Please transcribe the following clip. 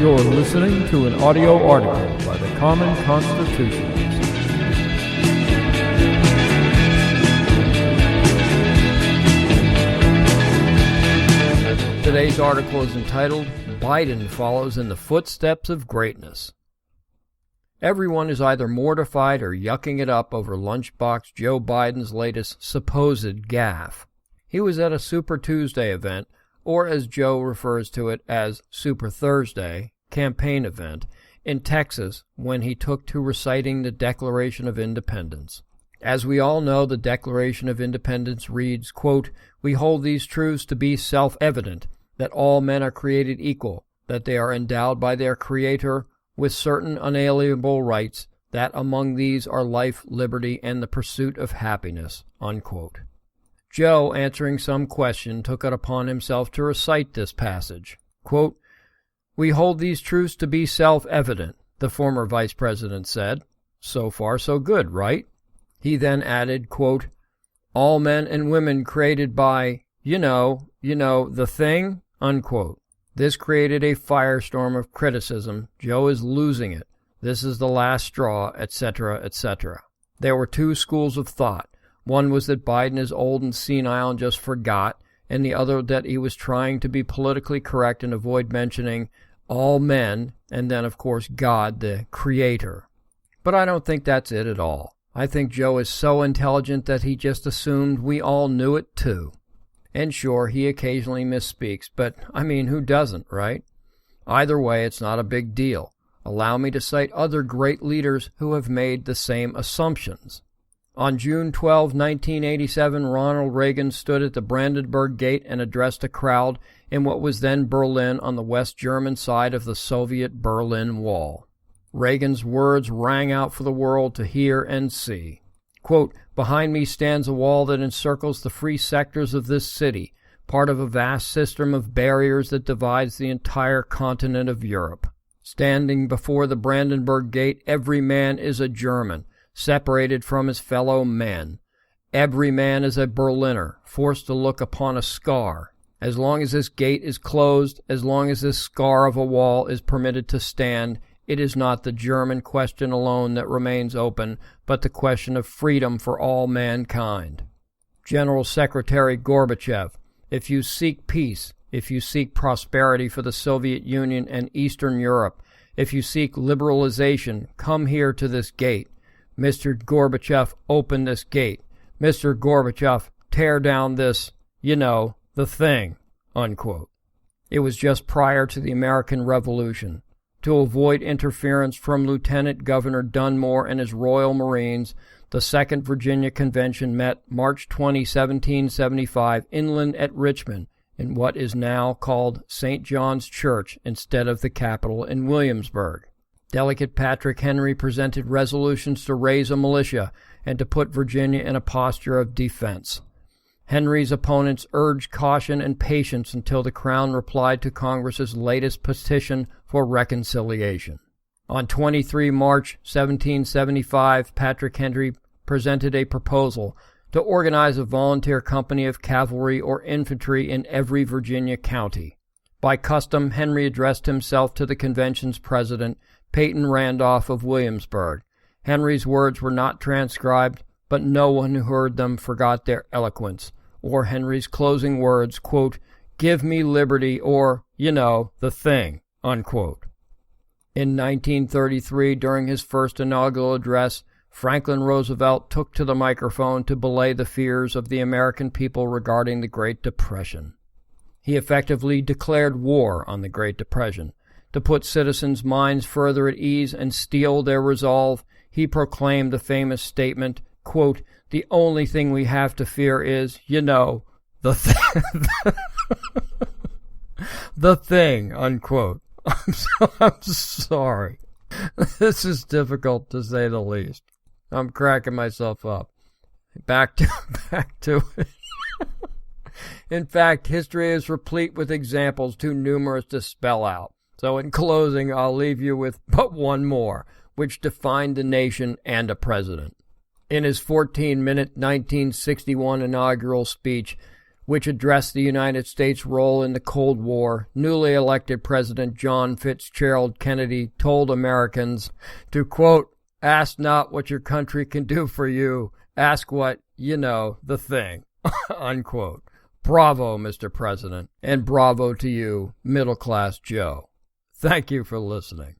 You're listening to an audio article by the Common Constitutionalists. Today's article is entitled, Biden Follows in the Footsteps of Greatness. Everyone is either mortified or yucking it up over Lunchbox Joe Biden's latest supposed gaffe. He was at a Super Tuesday event, or as Joe refers to it as Super Thursday, campaign event, in Texas when he took to reciting the Declaration of Independence. As we all know, the Declaration of Independence reads, quote, "We hold these truths to be self-evident, that all men are created equal, that they are endowed by their Creator with certain unalienable rights, that among these are life, liberty, and the pursuit of happiness," unquote. Joe, answering some question, took it upon himself to recite this passage. Quote, "We hold these truths to be self-evident," the former vice president said. So far, so good, right? He then added, quote, "All men and women created by, you know, the thing," unquote. This created a firestorm of criticism. Joe is losing it. This is the last straw, etc., etc. There were two schools of thought. One was that Biden is old and senile and just forgot, and the other that he was trying to be politically correct and avoid mentioning all men, and then, of course, God, the Creator. But I don't think that's it at all. I think Joe is so intelligent that he just assumed we all knew it too. And sure, he occasionally misspeaks, but, I mean, who doesn't, right? Either way, it's not a big deal. Allow me to cite other great leaders who have made the same assumptions. On June 12, 1987, Ronald Reagan stood at the Brandenburg Gate and addressed a crowd in what was then Berlin on the West German side of the Soviet Berlin Wall. Reagan's words rang out for the world to hear and see. Quote, "Behind me stands a wall that encircles the free sectors of this city, part of a vast system of barriers that divides the entire continent of Europe. Standing before the Brandenburg Gate, every man is a German, separated from his fellow men. Every man is a Berliner, forced to look upon a scar. As long as this gate is closed, as long as this scar of a wall is permitted to stand, it is not the German question alone that remains open, but the question of freedom for all mankind. General Secretary Gorbachev, if you seek peace, if you seek prosperity for the Soviet Union and Eastern Europe, if you seek liberalization, come here to this gate. Mr. Gorbachev, open this gate. Mr. Gorbachev, tear down this, the thing," unquote. It was just prior to the American Revolution. To avoid interference from Lieutenant Governor Dunmore and his Royal Marines, the Second Virginia Convention met March 20, 1775, inland at Richmond, in what is now called St. John's Church instead of the Capitol in Williamsburg. Delegate Patrick Henry presented resolutions to raise a militia and to put Virginia in a posture of defense. Henry's opponents urged caution and patience until the Crown replied to Congress's latest petition for reconciliation. On 23 March 1775, Patrick Henry presented a proposal to organize a volunteer company of cavalry or infantry in every Virginia county. By custom, Henry addressed himself to the convention's president, Peyton Randolph of Williamsburg. Henry's words were not transcribed, but no one who heard them forgot their eloquence, or Henry's closing words, quote, "Give me liberty," or, the thing, unquote. In 1933, during his first inaugural address, Franklin Roosevelt took to the microphone to belay the fears of the American people regarding the Great Depression. He effectively declared war on the Great Depression. To put citizens' minds further at ease and steel their resolve, he proclaimed the famous statement, quote, "The only thing we have to fear is, the thing," the thing, unquote. I'm sorry. This is difficult to say the least. I'm cracking myself up. Back to it. In fact, history is replete with examples too numerous to spell out. So in closing, I'll leave you with but one more, which defined the nation and a president. In his 14-minute 1961 inaugural speech, which addressed the United States' role in the Cold War, newly elected President John Fitzgerald Kennedy told Americans to, quote, "Ask not what your country can do for you, ask what, the thing," unquote. Bravo, Mr. President, and bravo to you, middle-class Joe. Thank you for listening.